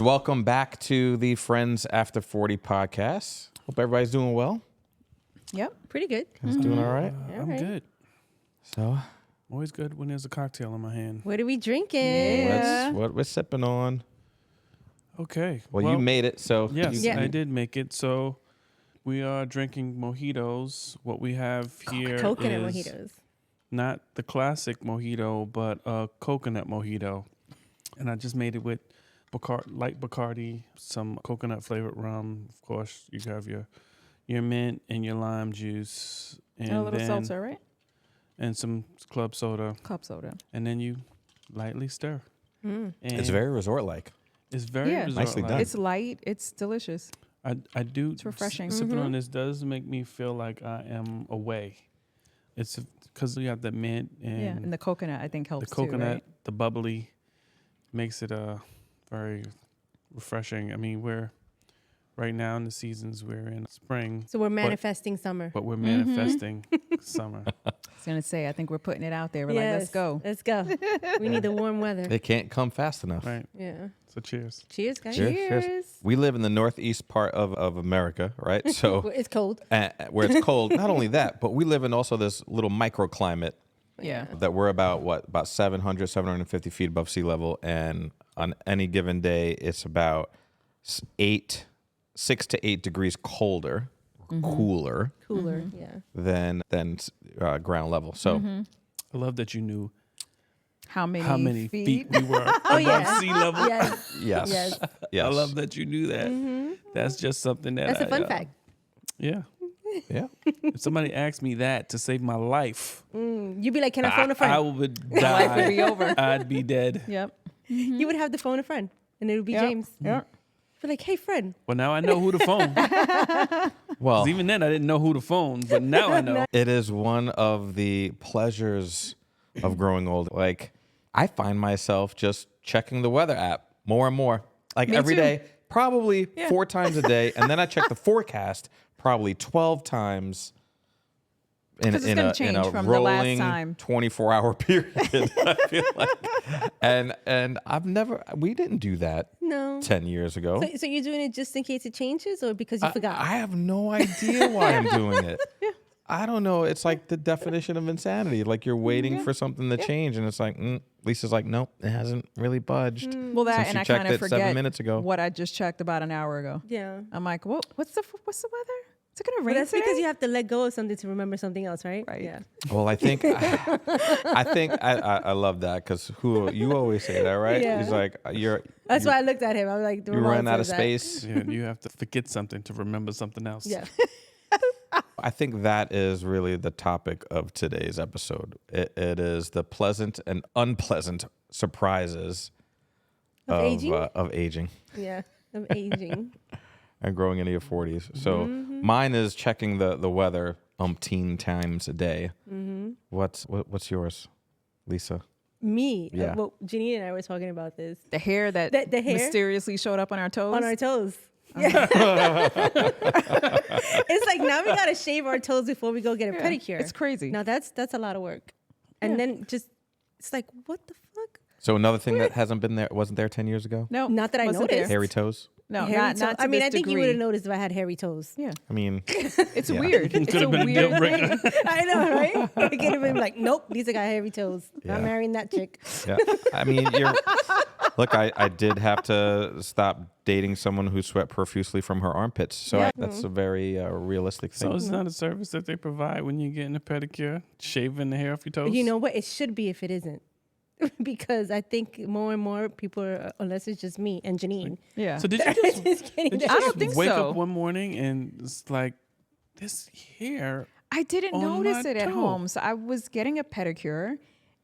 welcome back to the Friends After 40 podcast. Hope everybody's doing well. Yep, pretty good. Guys doing all right? I'm good. So, Always good when there's a cocktail in my hand. What are we drinking? Yeah. what we're sipping on. Okay. Well, you made it, so. Yes, Yeah. I did make it. So we are drinking mojitos. What we have here Coconut is mojitos. not the classic mojito, but a coconut mojito. And I just made it with light Bacardi, some coconut flavored rum. Of course, you have your mint and your lime juice. And a little then, seltzer, right? And some club soda. Club soda. And then you lightly stir. Mm. And It's very resort-like. It's very Nicely resort-like. done. It's light. It's delicious. I do. It's refreshing. Sipping on this does make me feel like I am away. It's because you have the mint and, And the coconut, I think, helps the coconut, too, right? the bubbly, makes it very refreshing. I mean, we're right now in the seasons. We're in spring, So we're manifesting summer. but we're manifesting summer. I was going to say, I think we're putting it out there. We're like, let's go. Let's go. We need the warm weather. They can't come fast enough. Right. Yeah. So cheers. Cheers, guys. Cheers. We live in the northeast part of America, right? So It's cold. where it's cold. Not only that, but we live in also this little microclimate Yeah. that we're about 700, 750 feet above sea level. And on any given day, it's about 6 to 8 degrees cooler Yeah. than ground level. So I love that you knew How many, how many feet we were above yeah. sea level. Yes. yes. Yes. I love that you knew that. That's just something that That's a fun fact. Yeah. Yeah. If somebody asked me that to save my life, You'd be like, can I phone a friend? I would Life die. would be over. I'd be dead. Yep. You would have to phone a friend, and it would be Yep. James. Yep. Be like, hey, friend. Well, now I know who to phone. 'Cause Well, even then, I didn't know who to phone, but now I know. it is one of the pleasures of growing old. Like, I find myself just checking the weather app more and more. Like Me every too. day, probably 4 times a day. And then I check the forecast probably 12 times in 'Cause it's gonna a change from the last rolling time. 24-hour period. I feel like. And we didn't do that No. 10 years ago. So you're doing it just in case it changes, or because you forgot? I have no idea why I'm doing it. I don't know. It's like the definition of insanity. Like you're waiting for something to change, and it's like Lisa's like, nope, it hasn't really budged. Well, that Since and you I checked kind of it forget 7 minutes ago. what I just checked about an hour ago. Yeah. I'm like, what's the weather? Is it gonna But rain that's today? because you have to let go of something to remember something else, right? Right. Yeah. Well, I think I love that because you always say that, right? Yeah. He's like That's why I looked at him. I was like, you ran out of space. Yeah, you have to forget something to remember something else. Yeah. I think that is really the topic of today's episode. It is the pleasant and unpleasant surprises Of aging? Of aging. Yeah. Of aging. And growing into your 40s. So mine is checking the weather umpteen times a day. What's yours, Lisa? Me. Yeah. Well, Janine and I were talking about this. the hair that The hair? mysteriously showed up on our toes. On our toes. It's like now we gotta shave our toes before we go get a pedicure. It's crazy. Now that's a lot of work. And then just it's like, what the fuck? So another thing that wasn't there 10 years ago? No, Not that I wasn't noticed. there. Hairy toes? No, Hairy not toes. to I mean, this I think you degree. would have noticed if I had hairy toes. Yeah, I mean, it's weird. It's Could a have been a deal weird breaker. I know, right? I could have been like, nope, these got hairy toes. Yeah. Not marrying that chick. yeah. I mean, look, I did have to stop dating someone who sweat profusely from her armpits. So that's a very realistic thing. So it's not a service that they provide when you're getting a pedicure, shaving the hair off your toes. You know what? It should be if it isn't. Because I think more and more people are, unless it's just me and Janine. Yeah. So did you just, Just getting did you that I just don't think wake so. up one morning and it's like, this hair? I didn't on notice my it at toe. home. So I was getting a pedicure,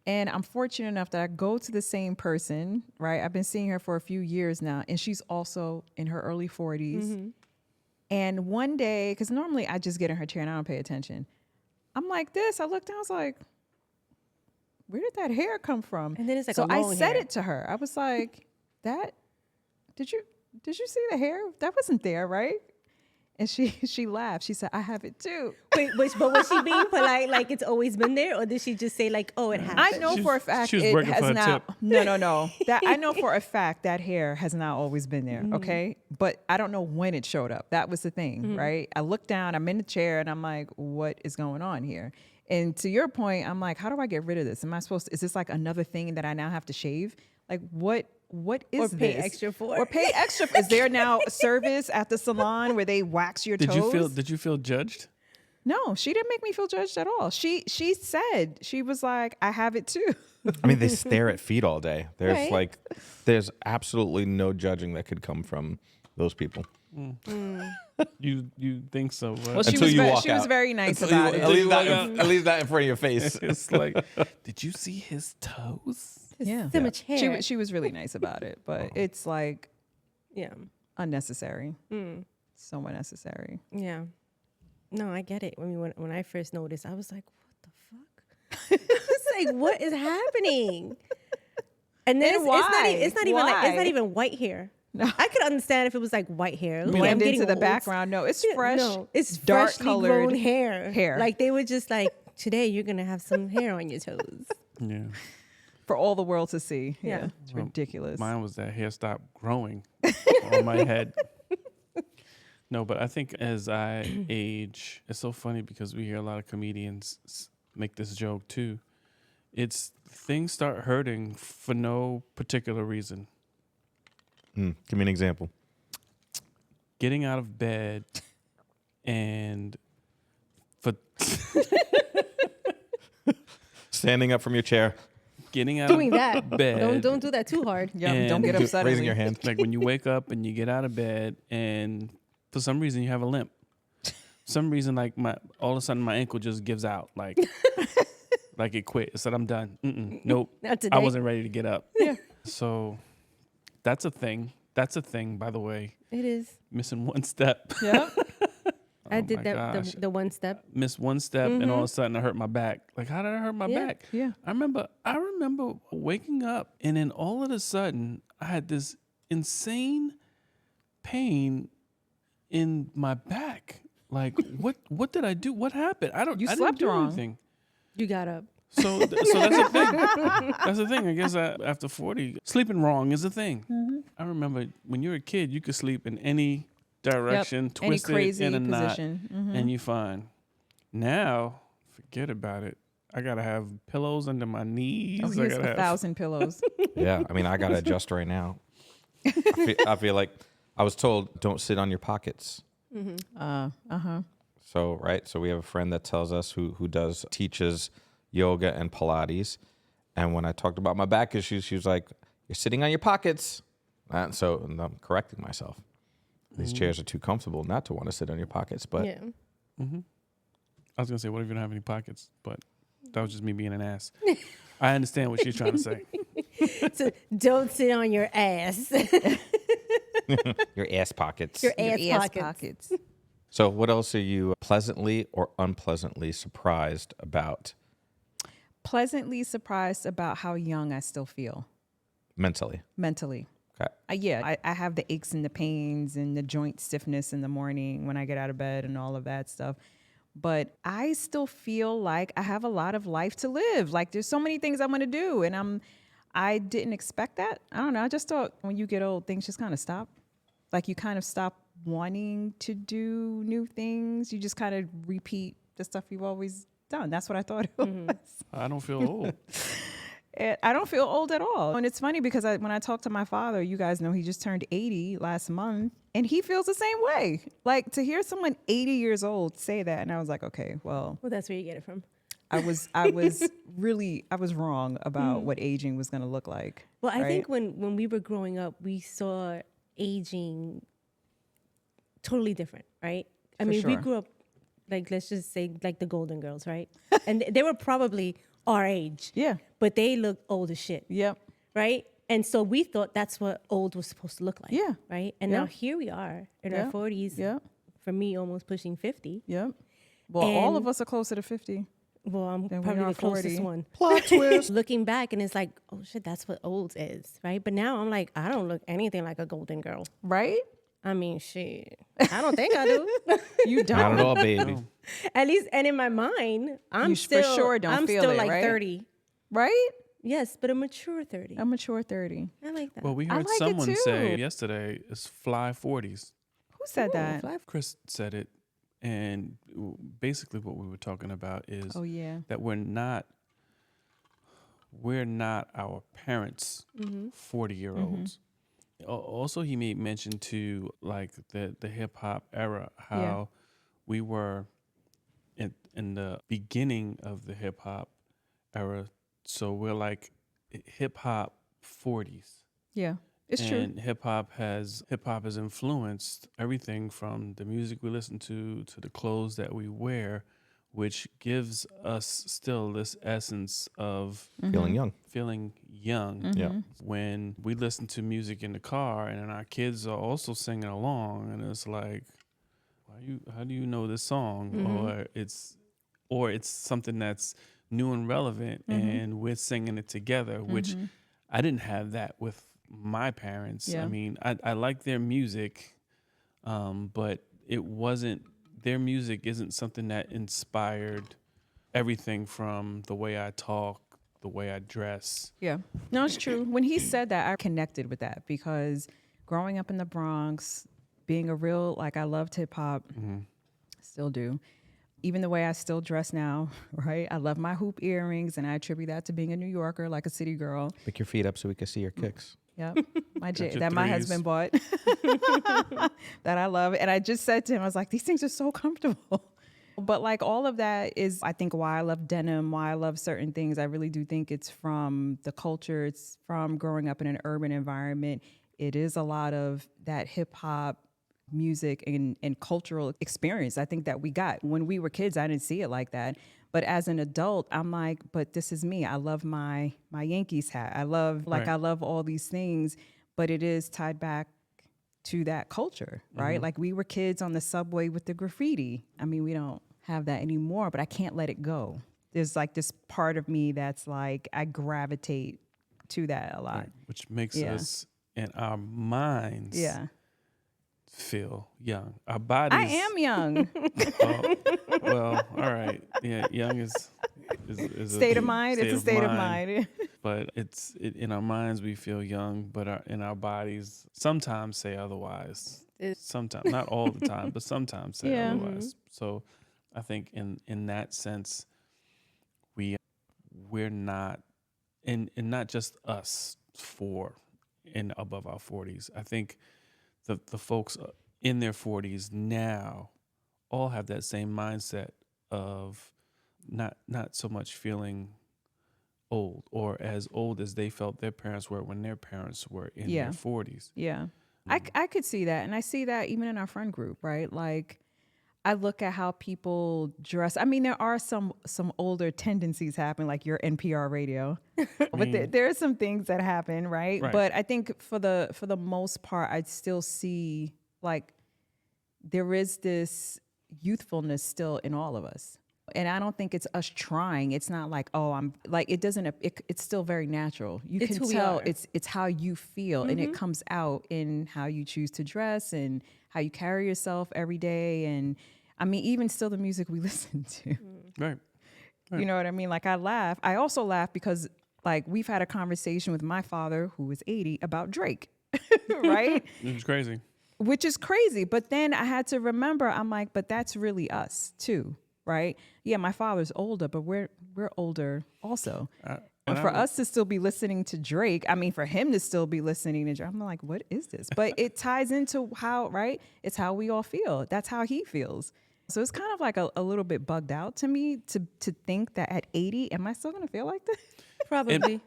and I'm fortunate enough that I go to the same person, right? I've been seeing her for a few years now, and she's also in her early 40s. And one day, because normally I just get in her chair and I don't pay attention. I'm like this. I looked down, I was like, where did that hair come from? And then it's like so a I long said hair. it to her. I was like, did you see the hair? That wasn't there, right? And she laughed. She said, I have it too. Wait, but was she being polite, like it's always been there, or did she just say like, oh, it happened? I know for a fact she was it working for has a not. tip. No. That I know for a fact that hair has not always been there. Okay, but I don't know when it showed up. That was the thing, right? I looked down. I'm in the chair, and I'm like, what is going on here? And to your point, I'm like, how do I get rid of this? Am I supposed to? Is this like another thing that I now have to shave? Like what? What is Or pay this? extra for? Or pay extra? Is there now a service at the salon where they wax your toes? Did you feel judged? No, she didn't make me feel judged at all. She said, she was like, I have it too. I mean, they stare at feet all day. There's Right. there's absolutely no judging that could come from those people. You think so? But Well, she Until was you walk she was out. very nice Until about you- it. at least that in front of your face. it's like, did you see his toes? Yeah. So much hair. She was really nice about it, but it's like Yeah. unnecessary. So unnecessary. Yeah. No, I get it. When I first noticed, I was like, what the fuck? I was like, what is happening? And then And it's not even like it's not even white hair. No. I could understand if it was like white hair. Like, I'm Blend getting into the old. background. No, it's fresh. No, it's dark freshly colored grown hair. hair. Like they were just like, today you're gonna have some hair on your toes. Yeah. for all the world to see. Yeah. Yeah. It's ridiculous. Mine was that hair stopped growing on my head. No, but I think as I age, it's so funny because we hear a lot of comedians make this joke too. It's things start hurting for no particular reason. Give me an example. Getting out of bed and for Standing up from your chair. getting out Doing of that. bed. Don't do that too hard. Yeah, don't get and upset. Raising at your me. hand. Like when you wake up and you get out of bed and for some reason you have a limp. Some reason like all of a sudden my ankle just gives out like like it quit. It said I'm done. Nope. Not today. I wasn't ready to get up. Yeah. So that's a thing. That's a thing, by the way. It is. Missing one step. Yeah. I Oh did my that gosh. the one step. Missed one step and all of a sudden I hurt my back. Like how did I hurt my Yeah. back? Yeah. I remember waking up and then all of a sudden I had this insane pain in my back. Like what did I do? What happened? I You didn't slept do wrong. anything. You got up. So that's the thing. That's the thing. I guess after 40, sleeping wrong is a thing. I remember when you were a kid, you could sleep in any direction, Any twisted crazy in a knot, position. and you fine. Now, forget about it. I gotta have pillows under my knees. Oh, I here's gotta have 1,000 pillows. Yeah, I mean, I gotta adjust right now. I feel like I was told don't sit on your pockets. So so we have a friend that tells us who teaches yoga and Pilates, and when I talked about my back issues, she was like, "You're sitting on your pockets," and I'm correcting myself. These chairs are too comfortable not to want to sit on your pockets, but Yeah. I was gonna say, what if you don't have any pockets? But that was just me being an ass. I understand what she's trying to say. So don't sit on your ass. your ass pockets. Your Your ass ass pockets. So what else are you pleasantly or unpleasantly surprised about Pleasantly surprised about how young I still feel mentally? mentally. Okay. I have the aches and the pains and the joint stiffness in the morning when I get out of bed and all of that stuff. But I still feel like I have a lot of life to live. Like there's so many things I want to do, and I didn't expect that. I don't know. I just thought when you get old, things just kind of stop. Like you kind of stop wanting to do new things. You just kind of repeat the stuff you've always done. That's what I thought it was. I don't feel old. I don't feel old at all. And it's funny because when I talk to my father, you guys know he just turned 80 last month, and he feels the same way. Like to hear someone 80 years old say that, and I was like, okay, well, That's where you get it from. I was wrong about what aging was going to look like. Well, I right? think when we were growing up, we saw aging totally different, right? I For mean, we sure. grew up, like, let's just say, like the Golden Girls, right? And they were probably our age. Yeah. But they looked old as shit, Yep. right? And so we thought that's what old was supposed to look like. Yeah. Right? And Yeah. now here we are in Yeah. our 40s. Yeah. For me, almost pushing 50. Yep. Well, all And- of us are closer to 50. Well, I'm Then we probably are the closest 40. one. Plot twist. Looking back, and it's like, oh shit, that's what old is, right? But now I'm like, I don't look anything like a golden girl. Right? I mean, shit. I don't think I do. You Not don't. at all, baby. No. At least, and in my mind, I'm You for still, sure don't I'm feel still it, like right? 30. Right? Yes, but a mature 30. A mature 30. I like that. Well, we I heard like it someone say too. yesterday it's fly 40s. Who said Ooh, that? fly- Chris said it, and basically what we were talking about is Oh yeah. that we're not our parents' 40-year-olds. Also, he made mention to like the hip hop era, how we were in the beginning of the hip hop era. So we're like hip hop 40s. Yeah. It's true. And hip hop has influenced everything from the music we listen to the clothes that we wear, which gives us still this essence of Feeling young. feeling young. Yeah. When we listen to music in the car and then our kids are also singing along, and it's like, how do you know this song? Or it's something that's new and relevant, and we're singing it together, which I didn't have that with my parents. Yeah. I mean, I like their music, but it wasn't, their music isn't something that inspired everything from the way I talk, the way I dress. Yeah. No, it's true. When he said that, I connected with that because growing up in the Bronx, being a real, like, I loved hip hop, still do. Even the way I still dress now, right? I love my hoop earrings, and I attribute that to being a New Yorker, like a city girl. Pick your feet up so we can see your kicks. Yep. your That my threes. husband bought that I love. And I just said to him, I was like, these things are so comfortable. But like all of that is, I think, why I love denim, why I love certain things. I really do think it's from the culture. It's from growing up in an urban environment. It is a lot of that hip hop music and cultural experience. I think that we got when we were kids. I didn't see it like that. But as an adult, I'm like, but this is me. I love my Yankees hat. I love I love all these things, but it is tied back to that culture, right? Like we were kids on the subway with the graffiti. I mean, we don't have that anymore, but I can't let it go. There's like this part of me that's like, I gravitate to that a lot. Right, which makes us in our minds feel young. Our bodies. I am young. Well, all right. Yeah, young is State of mind. It's a state of mind. But in our minds we feel young, but in our bodies sometimes say otherwise. Sometimes, not all the time, but sometimes say otherwise. So I think in that sense, we're not, and not just us and above our 40s. I think the folks in their 40s now all have that same mindset of not so much feeling old or as old as they felt their parents were when their parents were in their 40s. Yeah. I could see that. And I see that even in our friend group, right? Like I look at how people dress. I mean, there are some older tendencies happen, like your NPR radio. But there are some things that happen, right? But I think for the most part, I'd still see like there is this youthfulness still in all of us. And I don't think it's us trying. It's not like, oh, I'm like, it doesn't, it's still very natural. You It's can who we tell are. it's how you feel and it comes out in how you choose to dress and how you carry yourself every day. And I mean, even still the music we listen to, Right. you know what I mean? Like I laugh. I also laugh because like we've had a conversation with my father who is 80 about Drake, right? It was crazy. Which is crazy. But then I had to remember, I'm like, but that's really us too. Right? Yeah, my father's older, but we're older also. And for us to still be listening to Drake, I mean, for him to still be listening to Drake, I'm like, what is this? But it ties into how, right? It's how we all feel. That's how he feels. So it's kind of like a little bit bugged out to me to think that at 80, am I still going to feel like this? Probably.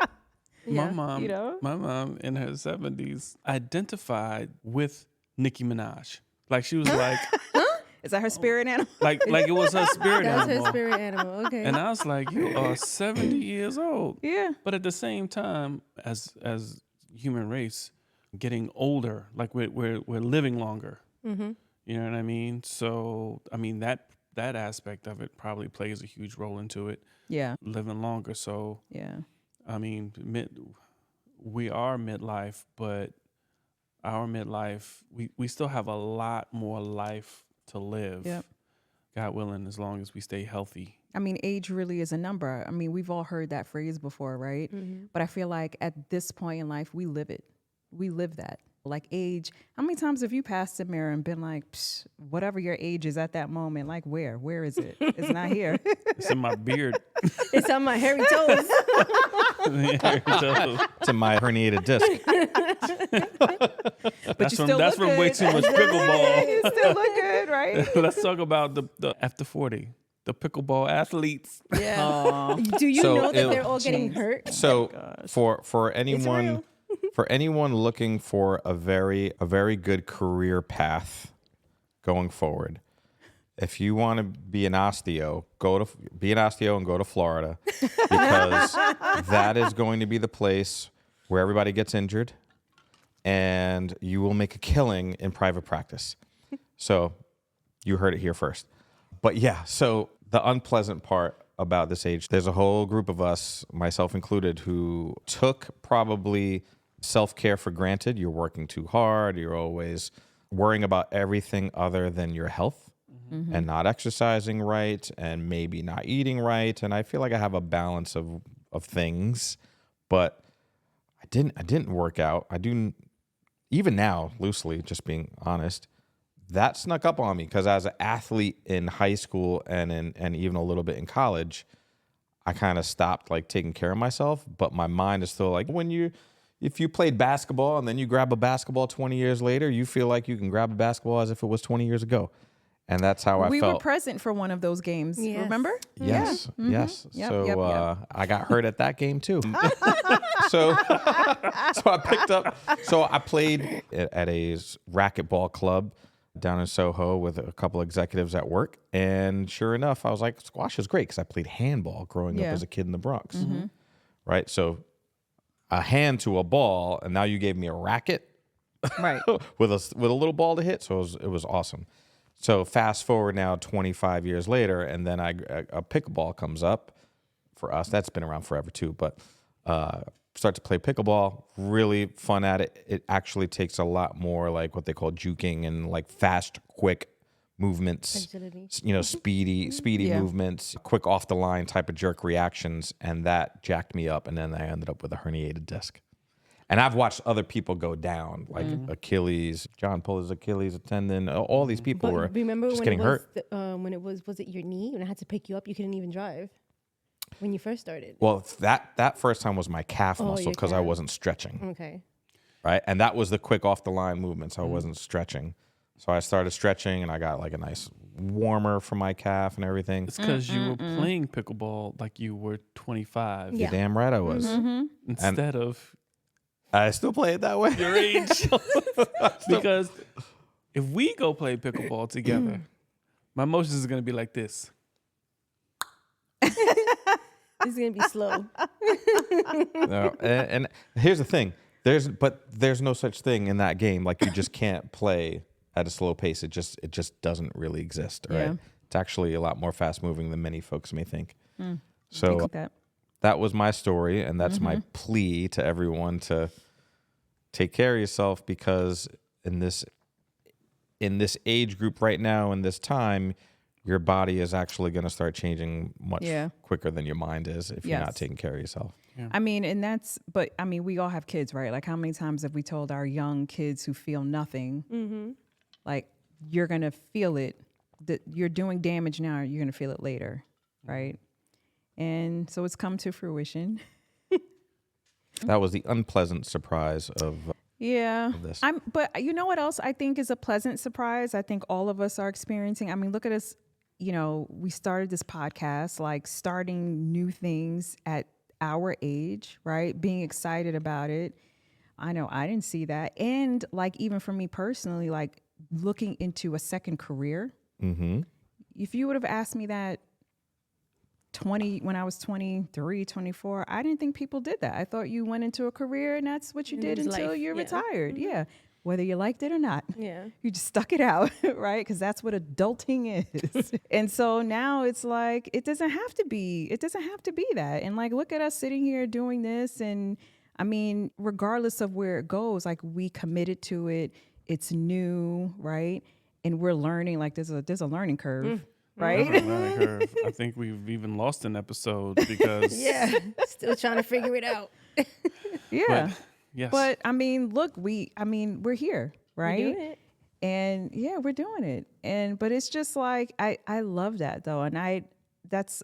My mom, you know? my mom in her 70s identified with Nicki Minaj. Like she was like, Is that her spirit animal? like it was her spirit That's animal. her spirit animal. Okay. And I was like, you are 70 years old. Yeah. But at the same time, as human race, getting older, like we're living longer. Mm-hmm. You know what I mean? So I mean that aspect of it probably plays a huge role into it. Yeah. Living longer. So Yeah. I mean, we are midlife, but our midlife, we still have a lot more life to live. Yep. God willing, as long as we stay healthy. I mean, age really is a number. I mean, we've all heard that phrase before, right? But I feel like at this point in life, we live it. We live that. Like age, how many times have you passed the mirror and been like, Psh, whatever your age is at that moment, like where? Where is it? It's not here. It's in my beard. It's on my hairy toes. To my herniated disc. But you still that's look from way good. too much pickleball. You still look good, right? Let's talk about the after 40, the pickleball athletes. Yeah. Do you So know that it- they're all getting hurt? So for anyone for anyone looking for a very good career path going forward, if you want to be an osteo, be an osteo and go to Florida, because that is going to be the place where everybody gets injured, and you will make a killing in private practice. So you heard it here first. But yeah, so the unpleasant part about this age, there's a whole group of us, myself included, who took probably self-care for granted. You're working too hard. You're always worrying about everything other than your health, and not exercising right, and maybe not eating right. And I feel like I have a balance of things, but I didn't work out. I do, even now, loosely, just being honest, that snuck up on me, because as an athlete in high school and even a little bit in college, I kind of stopped like taking care of myself. But my mind is still like, if you played basketball and then you grab a basketball 20 years later, you feel like you can grab a basketball as if it was 20 years ago. And that's how I We felt. were present for one of those games. Yes. Remember? Yes, yes. Yep, So yep. I got hurt at that game too. so I picked up. So I played at a racquetball club down in Soho with a couple executives at work, and sure enough, I was like, squash is great, because I played handball growing up as a kid in the Bronx. Right. So a hand to a ball, and now you gave me a racket Right. with a little ball to hit. So it was awesome. So fast forward now 25 years later, and then a pickleball comes up for us. That's been around forever too, but start to play pickleball, really fun at it. It actually takes a lot more like what they call juking and like fast, quick movements, Agility. speedy Yeah. movements, quick off the line type of jerk reactions. And that jacked me up. And then I ended up with a herniated disc. And I've watched other people go down, like Achilles, John pulled his Achilles tendon. All these people were remember just when getting it was hurt. when it was it your knee when I had to pick you up? You couldn't even drive when you first started. Well, that first time was my calf muscle, your because I calf. wasn't stretching, Okay. right? And that was the quick off the line movements. I wasn't stretching. So I started stretching, and I got like a nice warmer for my calf and everything. It's because you were playing pickleball like you were 25 Yeah. You're damn right I was. instead of I still play it that way. your age. Because if we go play pickleball together, my motions are going to be like this. This is gonna be slow. No, and here's the thing. There's no such thing in that game. Like, you just can't play at a slow pace. It just doesn't really exist, right? Yeah. It's actually a lot more fast moving than many folks may think. So Think that. that was my story, and that's my plea to everyone to take care of yourself, because in this age group right now, in this time, your body is actually going to start changing much quicker than your mind is if you're not Yes. taking care of yourself. I mean, we all have kids, right? Like, how many times have we told our young kids who feel nothing, like, you're going to feel it, that you're doing damage now, you're going to feel it later, right? And so it's come to fruition. That was the unpleasant surprise of Yeah. this. But you know what else I think is a pleasant surprise? I think all of us are experiencing. I mean, look at us. You know, we started this podcast, like starting new things at our age, right? Being excited about it. I know I didn't see that. And like, even for me personally, like looking into a second career. Mm-hmm. If you would have asked me that when I was 23, 24, I didn't think people did that. I thought you went into a career and that's what you And did it was until life. you're Yeah. retired. Yeah. Whether you liked it or not. Yeah. You just stuck it out, right? Because that's what adulting is. And so now it's like, it doesn't have to be that. And like, look at us sitting here doing this. And I mean, regardless of where it goes, like we committed to it. It's new, right? And we're learning. Like there's a learning curve, right? There's a learning curve. I think we've even lost an episode because Yeah, still trying to figure it out. Yeah. But, yes. But I mean, look, we're here, right? You're doing it. And yeah, we're doing it. But it's just like I love that though, and that's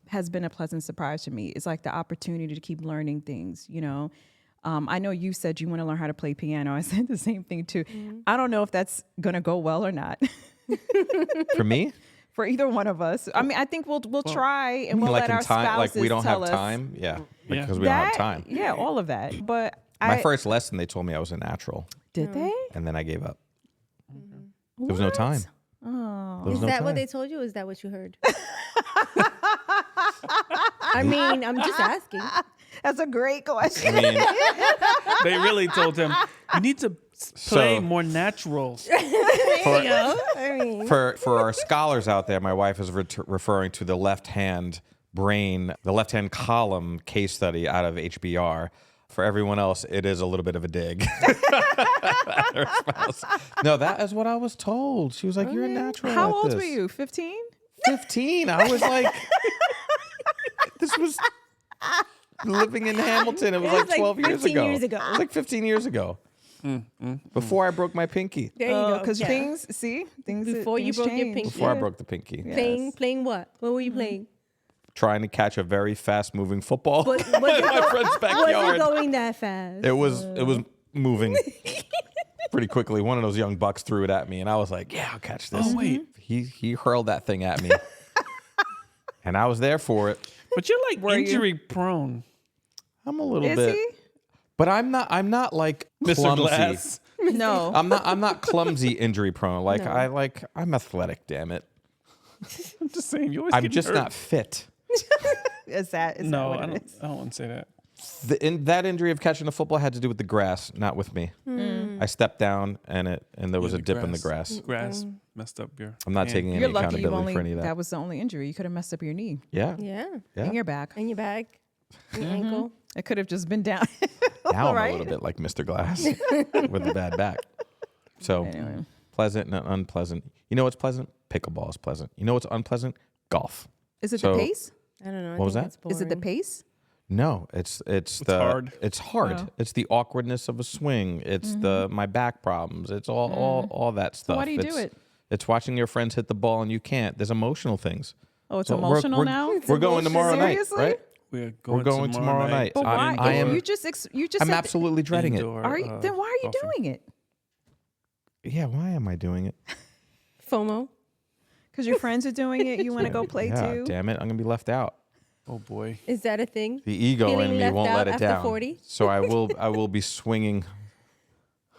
has been a pleasant surprise to me. It's like the opportunity to keep learning things, you know. I know you said you want to learn how to play piano. I said the same thing too. I don't know if that's gonna go well or not For me, for either one of us. I mean, I think we'll try and we'll like let in our time, spouses like we don't tell have us time. Yeah, Yeah. because we don't have that- time. Yeah, all of that. But My first lesson, they told me I was a natural, did they? and then I gave up. There was no time. Oh. There was Is no that what time. they told you? Or is that what you heard? I mean, I'm just asking. That's a great question. I mean, they really told him, you need to play So- more natural. I mean, for our scholars out there, my wife is referring to the left-hand brain, the left-hand column case study out of HBR. For everyone else, it is a little bit of a dig. Her spouse. No, that is what I was told. She was like, "You're a natural." How at old this." were you? 15? 15. I was like, this was living in Hamilton. It was like like 12 years 15 ago. years ago. It was like 15 years ago. Before I broke my pinky. there you go. Because Yeah. things Before you things broke your change. pinky. Before I Yeah. broke the pinky. Yeah. Playing what? What were you playing? Trying to catch a very fast-moving football Was in my friend's Was backyard. it going that fast? It was moving pretty quickly. One of those young bucks threw it at me, and I was like, "Yeah, I'll catch this." Oh, wait. He hurled that thing at me, and I was there for it. But you're like Were you? injury prone. I'm a little Is bit, he? but I'm not like Mr. clumsy. Glass. No. I'm not clumsy injury prone. Like No. I'm athletic. Damn it. I'm just saying, you always I'm get just hurt. not fit. Is that No, what I it don't. is? I don't want to say that. That injury of catching the football had to do with the grass, not with me. I stepped down and there was Yeah, a dip in the grass. Grass messed up your. I'm not hand. taking any You're lucky you accountability only for any of that. that was the only injury. You could have messed up your knee Yeah. Yeah. and your back. And your back, and your ankle. It could have just been down. Now I'm Right? a little bit like Mr. Glass with a bad back. So Anyway. pleasant and unpleasant. You know what's pleasant? Pickleball is pleasant. You know what's unpleasant? Golf. Is it So- the pace? I don't know. I What was think that? that's Is it the boring. pace? No, it's the hard. It's hard. Oh. It's the awkwardness of a swing. It's the my back problems. It's all that stuff. why do you do It's- it? It's watching your friends hit the ball and you can't. There's emotional things. Oh, it's So emotional now? We're going tomorrow Seriously? night, right? We're We're going tomorrow night. But why? I am- You just you just I'm said absolutely dreading it. Are you, then why are you doing it? Yeah, why am I doing it? FOMO. Because your friends are doing it. You want to go play yeah, too? damn it, I'm gonna be left out. Oh boy. Is that a thing? The ego Feeling in me left won't out let it after down. 40? So I will be swinging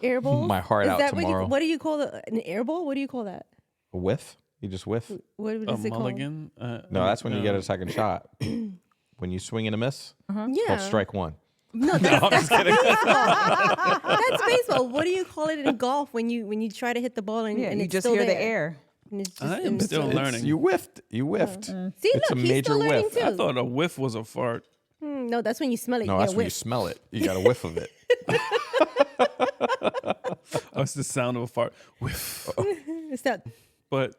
Air bowl? my heart Is out that tomorrow. What do you call an air bowl? What do you call that? A whiff? You just whiff? What A is it called? mulligan? No, that's when you get a second shot. When you swing and a miss, it's Yeah. called strike one. No, that's baseball. That's baseball. What do you call it in golf when you try to hit the ball and, Yeah, and you it's just still hear the there? air. And it's just, I am and still it's- learning. You whiffed. You whiffed. See, It's look, a he's major still learning whiff. too. I thought a whiff was a fart. No, that's when you smell it. No, you that's get when you whiff. smell it. You got a whiff of it. Oh, it's the sound of a fart. Whiff. It's that. But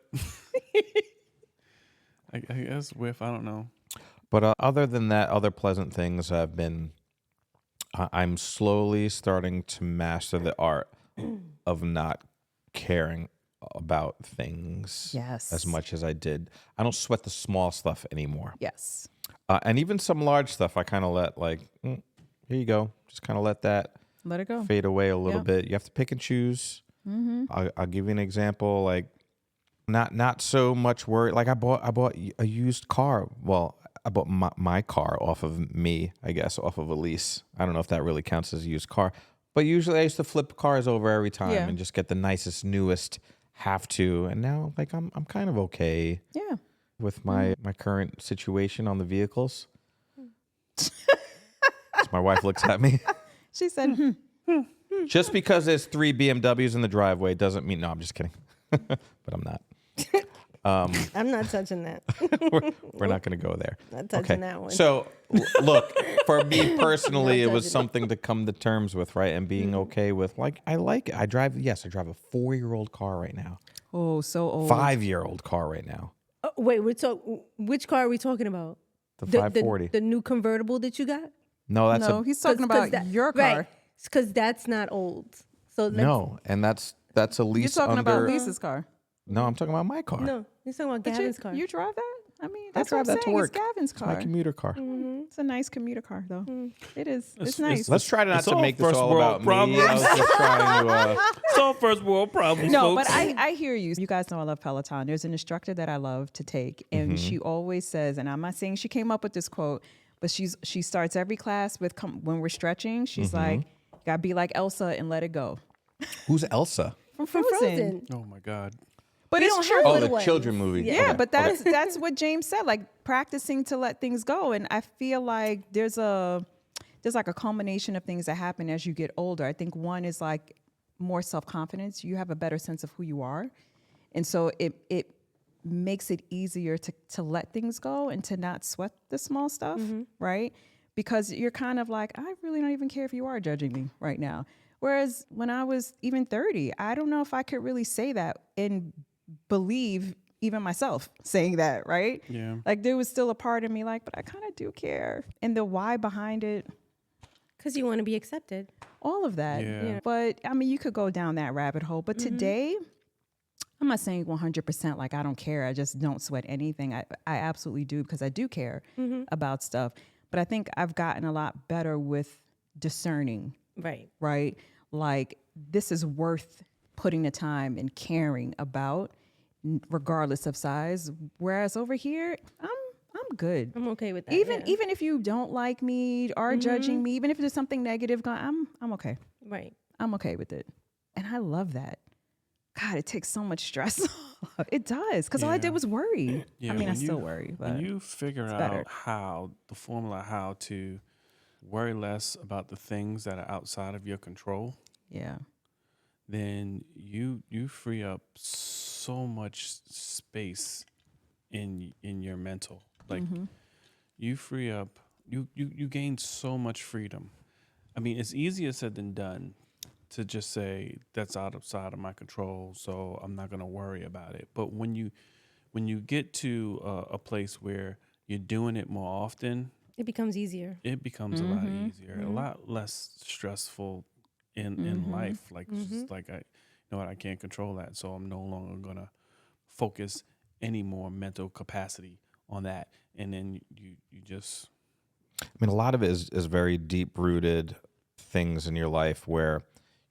I guess whiff. I don't know. But other than that, other pleasant things have been. I'm slowly starting to master the art of not caring about things Yes. as much as I did. I don't sweat the small stuff anymore. Yes. And even some large stuff, I kind of let here you go. Just kind of let that Let it go. fade away a little Yeah. bit. You have to pick and choose. I'll give you an example. Like not so much worry. Like I bought a used car. Well, I bought my car off of me, I guess, off of a lease. I don't know if that really counts as a used car. But usually I used to flip cars over every time Yeah. and just get the nicest, newest have to. And now like I'm kind of okay Yeah. with my current situation on the vehicles. As my wife looks at me. She said, Just because there's 3 BMWs in the driveway doesn't mean, no, I'm just kidding. But I'm not. I'm not touching that. We're not going to go there. Not touching that one. So, look, for me personally, Not it was touching it. something to come to terms with, right? And being okay with, like, I like it. I drive a 4-year-old car right now, Oh, so old. 5-year-old car right now, Oh, wait, which car are we talking about? the 540. The new convertible that you got? No, that's No, he's talking about your car. Right, because that's not old. So no, and that's a You're lease talking under. about Lisa's car. No, I'm talking about my car. No, he's talking about But Gavin's car. you drive that? I mean, I that's drive what I'm that to saying. work. It's Gavin's It's my car. commuter car. It's a nice commuter car, though. It is. It's nice. Let's try not It's to all make this first all world about me. I was just trying to. It's all first world problems, No, folks. but I hear you. You guys know I love Peloton. There's an instructor that I love to take, and she always says, and I'm not saying she came up with this quote, but she starts every class with when we're stretching. She's like, "You gotta be like Elsa and let it go." Who's Elsa? From From Frozen. Frozen. Oh my God. But We it's don't true. have Oh, little the ones. children movie. Yeah. Yeah, Okay, but okay. that's what James said, like practicing to let things go. And I feel like there's like a culmination of things that happen as you get older. I think one is like more self-confidence. You have a better sense of who you are. And so it makes it easier to let things go and to not sweat the small stuff, right? Because you're kind of like, I really don't even care if you are judging me right now. Whereas when I was even 30, I don't know if I could really say that and believe even myself saying that, right? Yeah. Like there was still a part of me like, but I kind of do care. And the why behind it, Because you want to be accepted. all of that. Yeah. But I mean, you could go down that rabbit hole. But today, I'm not saying 100% like I don't care. I just don't sweat anything. I absolutely do because I do care about stuff. But I think I've gotten a lot better with discerning, Right. right? Like this is worth putting the time and caring about regardless of size. Whereas over here, I'm good. I'm okay with that. Even yeah. even if you don't like me or judging me, even if there's something negative going, I'm okay. Right. I'm okay with it. And I love that. God, it takes so much stress off. It does. Because all I Yeah. did was worry. Yeah, I mean, I when still you- worry, but When you figure better. out how to worry less about the things that are outside of your control, yeah. then you free up so much space in your mental. Like you free up you gain so much freedom. I mean, it's easier said than done to just say that's outside of my control, so I'm not going to worry about it. But when you get to a place where you're doing it more often, It becomes easier. it becomes a lot easier, a lot less stressful in life. Like it's just like I know what, I can't control that, so I'm no longer gonna focus any more mental capacity on that. And then you just I mean, a lot of it is very deep rooted things in your life where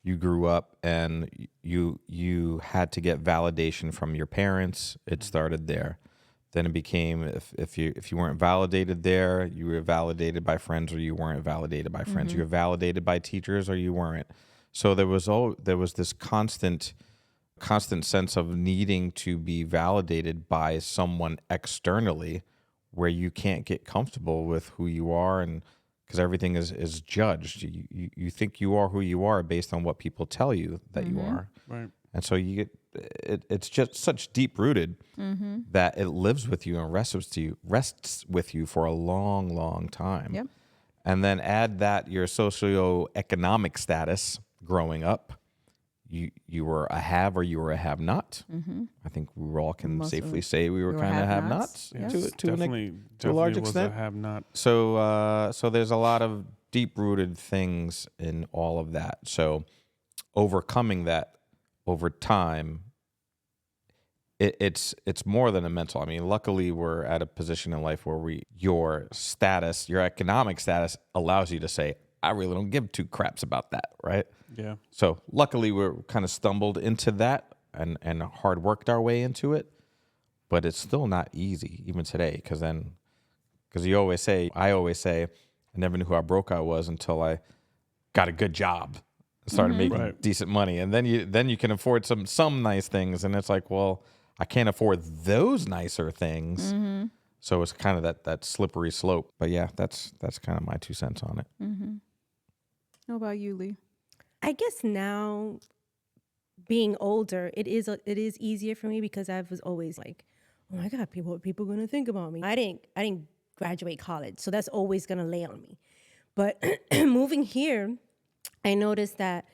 you grew up and you had to get validation from your parents. It started there. Then it became if you weren't validated there, you were validated by friends or you weren't validated by friends. You were validated by teachers or you weren't. So there was this constant sense of needing to be validated by someone externally, where you can't get comfortable with who you are, and because everything is judged. You think you are who you are based on what people tell you that you are. right. And so you get it's just such deep rooted that it lives with you and rests with you for a long, long time. Yep. And then add that your socioeconomic status growing up, you were a have or you were a have not. I think we all can Most of safely us- say we were we were kind of have have-nots. nots Yes. to a large definitely extent. was a have not. So there's a lot of deep rooted things in all of that. So overcoming that over time, it's more than a mental. I mean, luckily we're at a position in life where your economic status allows you to say, I really don't give two craps about that, right? Yeah. So luckily we're kind of stumbled into that and hard worked our way into it, but it's still not easy even today. Because I always say, I never knew how broke I was until I got a good job, started making Right. decent money, and then you can afford some nice things, and it's like, well, I can't afford those nicer things. So it's kind of that slippery slope. But yeah, that's kind of my 2 cents on it. How about you, Lee? I guess now being older, it is easier for me because I was always like, oh my God, what are people gonna think about me? I didn't graduate college, so that's always gonna lay on me. But moving here, I noticed that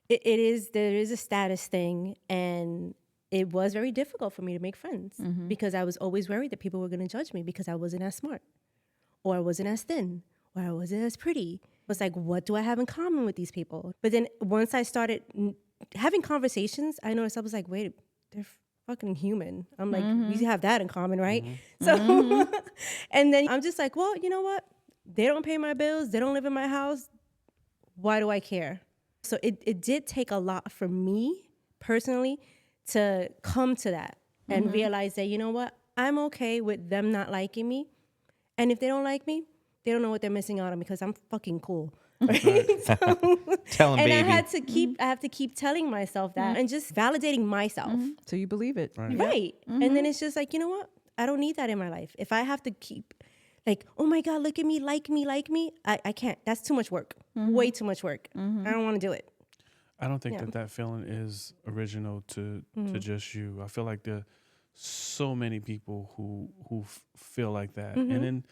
there is a status thing, and it was very difficult for me to make friends because I was always worried that people were gonna judge me because I wasn't as smart, or I wasn't as thin, or I wasn't as pretty. I was like, what do I have in common with these people? But then once I started having conversations, I noticed I was like, wait, they're fucking human. I'm like, we have that in common, right? So, and then I'm just like, well, you know what? They don't pay my bills. They don't live in my house. Why do I care? So it did take a lot for me personally to come to that and realize that, you know what? I'm okay with them not liking me. And if they don't like me, they don't know what they're missing out on because I'm fucking cool. Right? So, Tell 'em, and baby. I have to keep telling myself that and just validating myself. So you believe it. Right. And then it's just like, you know what? I don't need that in my life. If I have to keep like, oh my God, look at me, like me, I can't. That's too much work. Way too much work. I don't want to do it. I don't think that feeling is original to just you. I feel like there are so many people who feel like that. And then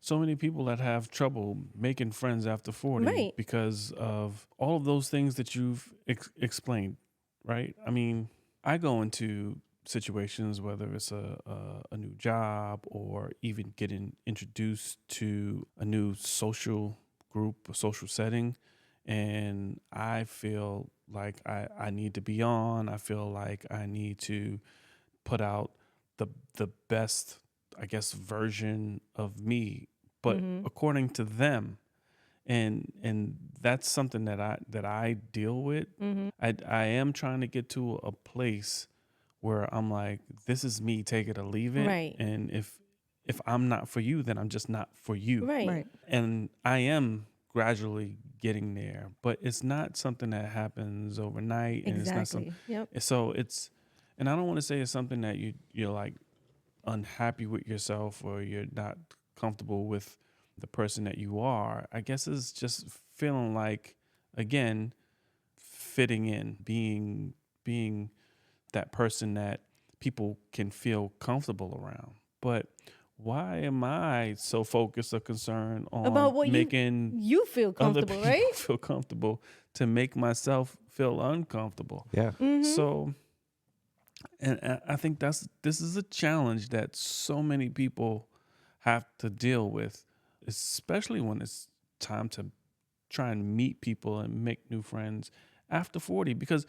so many people that have trouble making friends after 40 because of all of those things that you've explained, right? I mean, I go into situations, whether it's a new job or even getting introduced to a new social group, a social setting, and I feel like I need to be on. I feel like I need to put out the best, I guess, version of me, but according to them, and that's something that I deal with. I am trying to get to a place where I'm like, this is me, take it or leave it. Right. And if I'm not for you, then I'm just not for you. Right. And I am gradually getting there, but it's not something that happens overnight. And it's not something. So and I don't want to say it's something that you're like unhappy with yourself or you're not comfortable with the person that you are. I guess it's just feeling like, again, fitting in, being that person that people can feel comfortable around. But why am I so focused or concerned on About what making you feel other comfortable, people right? feel comfortable to make myself feel uncomfortable? Yeah. So, and I think this is a challenge that so many people have to deal with, especially when it's time to try and meet people and make new friends after 40, because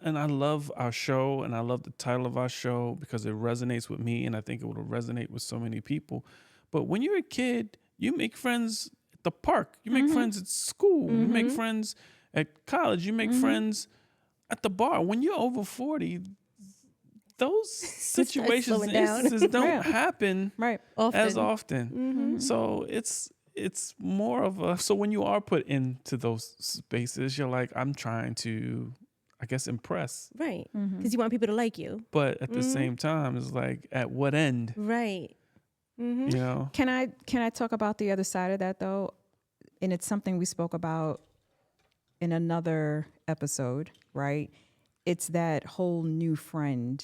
and I love our show and I love the title of our show because it resonates with me and I think it will resonate with so many people. But when you're a kid, you make friends at the park, you make friends at school, you make friends at college, you make friends at the bar. When you're over 40, those situations and instances don't happen as often. So it's more of a, so when you are put into those spaces, you're like, I'm trying to, I guess, impress. Right. Because you want people to like you. But at the same time, it's like, at what end? Right. You know? Can I talk about the other side of that though? And it's something we spoke about in another episode, right? It's that whole new friend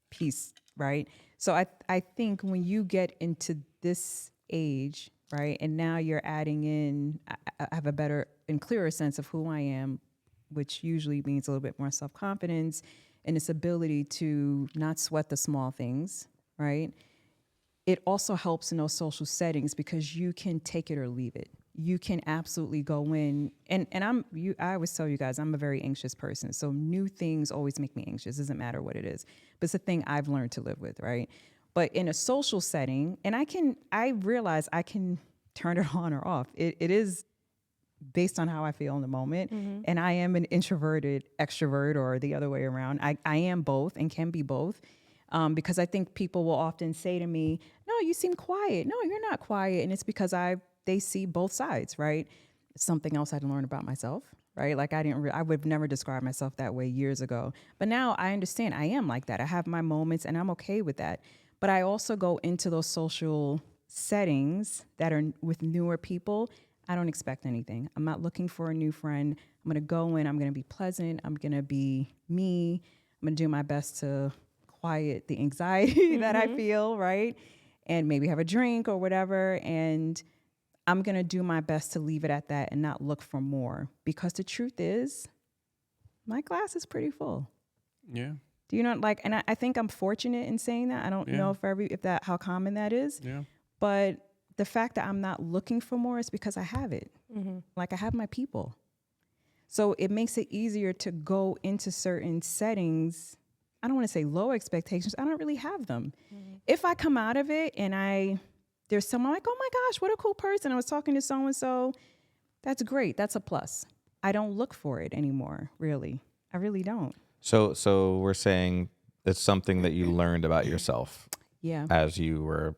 piece, right? So I think when you get into this age, right, and now you're adding in, I have a better and clearer sense of who I am, which usually means a little bit more self-confidence and this ability to not sweat the small things, right? It also helps in those social settings because you can take it or leave it. You can absolutely go in, and I always tell you guys, I'm a very anxious person. So new things always make me anxious. Doesn't matter what it is, but it's a thing I've learned to live with, right? But in a social setting, and I realize I can turn it on or off. It is based on how I feel in the moment. And I am an introverted extrovert or the other way around. I am both and can be both. Because I think people will often say to me, no, you seem quiet. No, you're not quiet. And it's because they see both sides, right? Something else I had to learn about myself, right? Like I would have never described myself that way years ago. But now I understand I am like that. I have my moments and I'm okay with that. But I also go into those social settings that are with newer people. I don't expect anything. I'm not looking for a new friend. I'm going to go in. I'm going to be pleasant. I'm going to be me. I'm going to do my best to quiet the anxiety that I feel, right? And maybe have a drink or whatever. And I'm going to do my best to leave it at that and not look for more. Because the truth is, my glass is pretty full. Yeah. Do you know, like, and I think I'm fortunate in saying that. I don't know how common that is. Yeah. But the fact that I'm not looking for more is because I have it. Like I have my people. So it makes it easier to go into certain settings. I don't want to say low expectations. I don't really have them. If I come out of it and there's someone like, oh my gosh, what a cool person. I was talking to so-and-so. That's great. That's a plus. I don't look for it anymore, really. I really don't. So we're saying it's something that you learned about yourself Yeah. as you were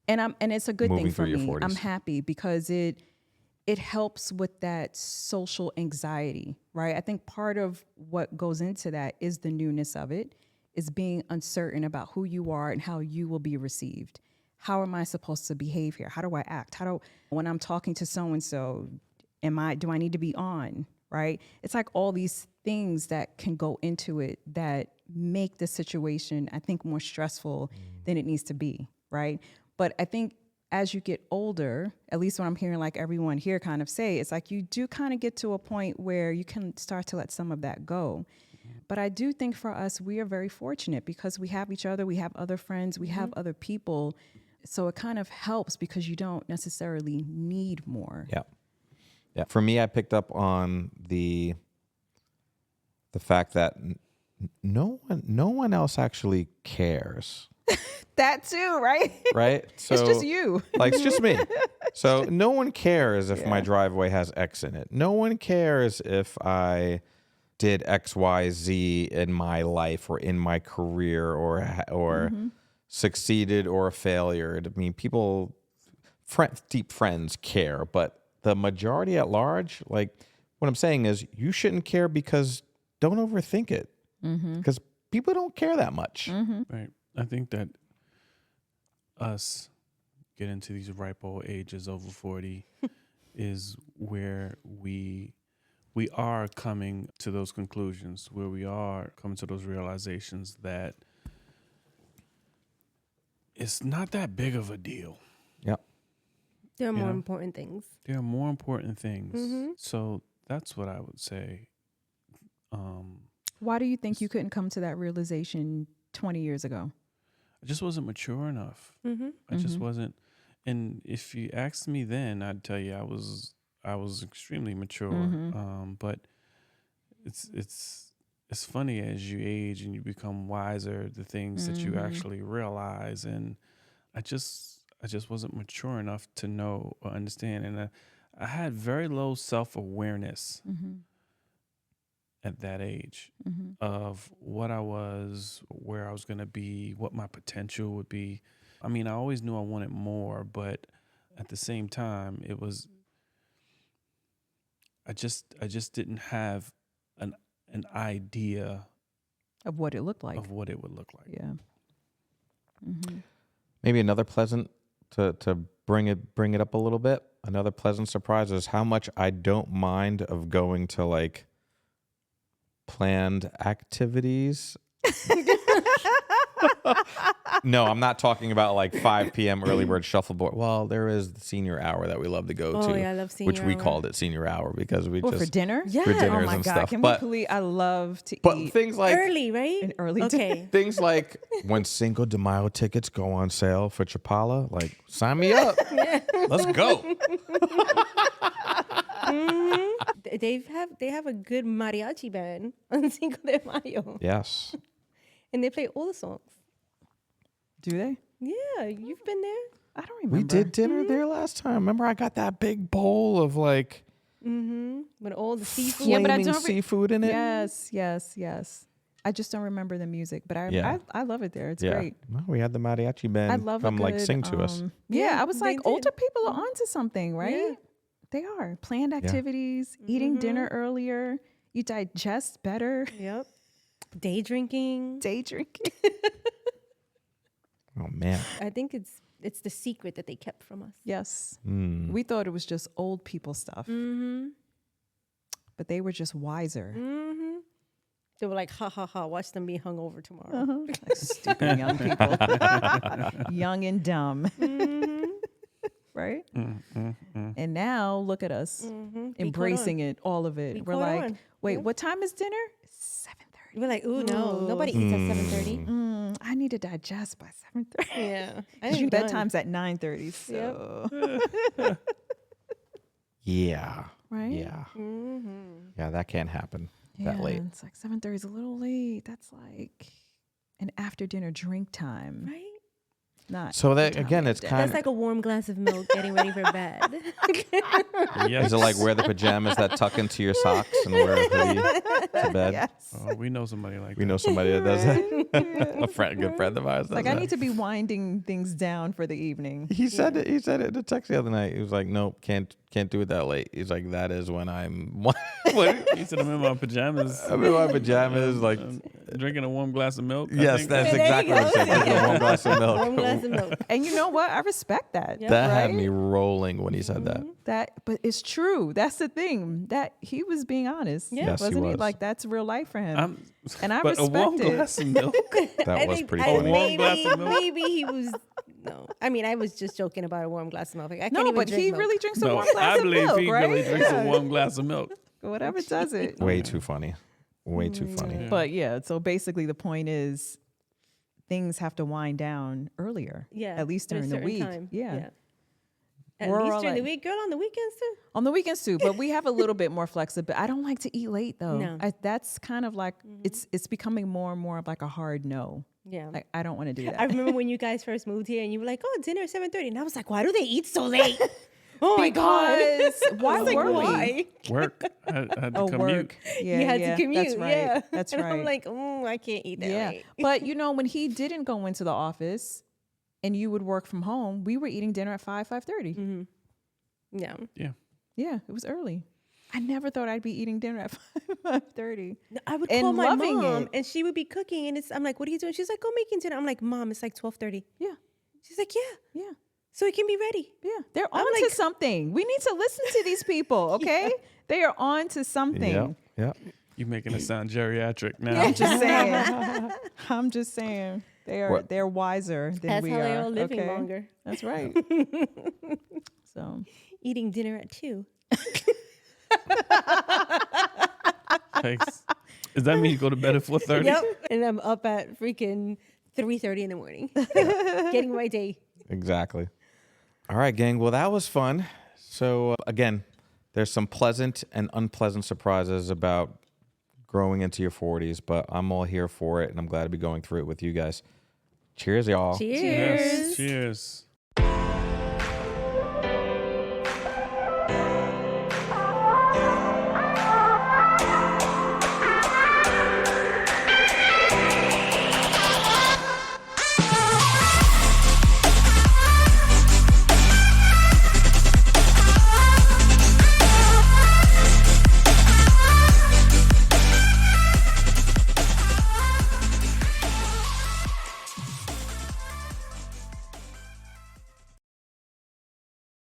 And it's a good moving thing for through me. your 40s. I'm happy because it helps with that social anxiety, right? I think part of what goes into that is the newness of it, is being uncertain about who you are and how you will be received. How am I supposed to behave here? How do I act? When I'm talking to so-and-so, do I need to be on, right? It's like all these things that can go into it that make the situation, I think, more stressful than it needs to be, right? But I think as you get older, at least what I'm hearing like everyone here kind of say, it's like you do kind of get to a point where you can start to let some of that go. But I do think for us, we are very fortunate because we have each other, we have other friends, we have other people. So it kind of helps because you don't necessarily need more. Yeah. Yeah. For me, I picked up on the fact that no one else actually cares. That too, right? Right? So It's just you. Like, it's just me. So no one cares if my driveway has X in it. No one cares if I did X, Y, Z in my life or in my career or succeeded or failed. I mean, deep friends care, but the majority at large, like what I'm saying is you shouldn't care because don't overthink it because people don't care that much. Right. I think that us get into these ripe old ages over 40 is where we are coming to those conclusions, where we are coming to those realizations that it's not that big of a deal. Yep. There are more know? important things. There are more important things. So that's what I would say. Why do you think you couldn't come to that realization 20 years ago? I just wasn't mature enough. I just wasn't. And if you asked me then, I'd tell you I was extremely mature. But it's funny as you age and you become wiser, the things that you actually realize. And I just wasn't mature enough to know or understand. And I had very low self-awareness at that age of what I was, where I was going to be, what my potential would be. I mean, I always knew I wanted more, but at the same time, it was, I just didn't have an idea Of what it looked like. of what it would look like. Yeah. Maybe another pleasant to bring it up a little bit. Another pleasant surprise is how much I don't mind of going to like planned activities. No, I'm not talking about like 5 p.m. early bird shuffleboard. Well, there is the senior hour that we love to go to. Oh, yeah, I love senior which we hour. called it senior hour because we Well, just for dinner? Yeah. for Oh dinners Oh my and God. stuff. Can But we please? I love to but eat. things like Early, right? An early Okay. things like when Cinco de Mayo tickets go on sale for Chapala, like sign me up. Let's go. They have a good mariachi band on Cinco de Mayo, Yes. and they play all the songs. Do they? Yeah, you've been there. I don't remember. We did dinner there last time. Remember, I got that big bowl of like With all the seafood. Yeah, but I flaming don't seafood in it. Yes. I just don't remember the music, but I love it there. It's Yeah. great. Well, we had the mariachi band I love come a good, like sing to us. Yeah, I was they like, did. older people are onto something, right? Yeah. They are. Planned activities, eating dinner earlier, you digest better, Yep. Day drinking. day drinking. Oh man. I think it's the secret that they kept from us. Yes. Mm. We thought it was just old people stuff. Mm-hmm. But they were just wiser. Mm-hmm. They were like, ha ha ha, watch them be hungover tomorrow. Like stupid young people. Young and dumb. Mm-hmm. Right? Mm-hmm. And now look at us embracing it, all of it. We We're caught like, on. wait, Yeah. what time is dinner? 7:30. We're like, ooh, no, nobody eats at 7:30. I need to digest by 7:30. Yeah. Because your bedtime's at 9:30. So Yeah. right? Yeah. Mm-hmm. Yeah, that can't happen that late. It's like 7:30 is a little late. That's like an after dinner drink time. Right? Not So that the time again, of it's day. kind That's of like a warm glass of milk getting ready for bed. is it like wear the pajamas that tuck into your socks and wear a hoodie to bed? Yes. Oh, we know somebody like We that. know somebody that does that. A good friend of ours does Like that. I need to be winding things down for the evening. He said it. He said it in the text the other night. He was like, "Nope, can't do it that late." He's like, "That is when I'm what? He said I'm in my pajamas. I'm in my pajamas, like." Drinking a warm glass of milk. I Yes, think. that's There you exactly what he said. go. Drinking a warm glass of milk. Warm glass of milk. And you know what? I respect that. Yeah. That had right? me rolling when he said that. But it's true. That's the thing. That he was being honest. Yeah. Yes, he wasn't he? was. Like that's real life for him. and I But a warm respect it. glass of milk. That was pretty A funny. warm glass of milk? Maybe he was. No, I mean, I was just joking about a warm glass of milk. Like, I can't No, even but drink he milk. really drinks a No, warm glass I of believe milk, he right? really drinks a warm glass of milk. Whatever does it. Way too funny. Way too funny. Yeah. But yeah, so basically the point is things have to wind down earlier. Yeah, At least at a during the certain week. time. Yeah. At We're least all during the like- week, girl. On the weekends too. On the weekends too, but we have a little bit more flexibility. I don't like to eat late though. No. That's kind of like it's becoming more and more of like a hard no. Yeah. Like I don't want to do that. I remember when you guys first moved here, and you were like, "Oh, dinner at 7:30," and I was like, "Why do they eat so late?" Oh my god! Because why I was like, were we? why? Work. I had to Oh, commute. work. Yeah, You had yeah, to commute. That's right. Yeah, That's and right. I'm like, I can't eat that yeah. late. But you know, when he didn't go into the office and you would work from home, we were eating dinner at 5:30. Mm-hmm. Yeah. Yeah. Yeah, it was early. I never thought I'd be eating dinner at 5:30. No, I would And call my loving mom, it. and she would be cooking, and I'm like, "What are you doing?" She's like, "Go making dinner." I'm like, "Mom, it's like 12:30." Yeah, She's like, "Yeah, yeah, so it can be ready." yeah. They're I'm on to like- something. We need to listen to these people, okay? They are on to something. Yeah. Yeah. You making it sound geriatric now. I'm just saying. I'm just saying. What? They're wiser than That's we how are. they're all living okay? longer. That's right. So Eating dinner at 2. Thanks. Does that mean you go to bed at 4:30? Yep. And I'm up at freaking 3:30 in the morning, getting my day. Exactly. All right, gang. Well, that was fun. So again, there's some pleasant and unpleasant surprises about growing into your 40s, but I'm all here for it, and I'm glad to be going through it with you guys. Cheers, y'all. Cheers. Yes. Cheers.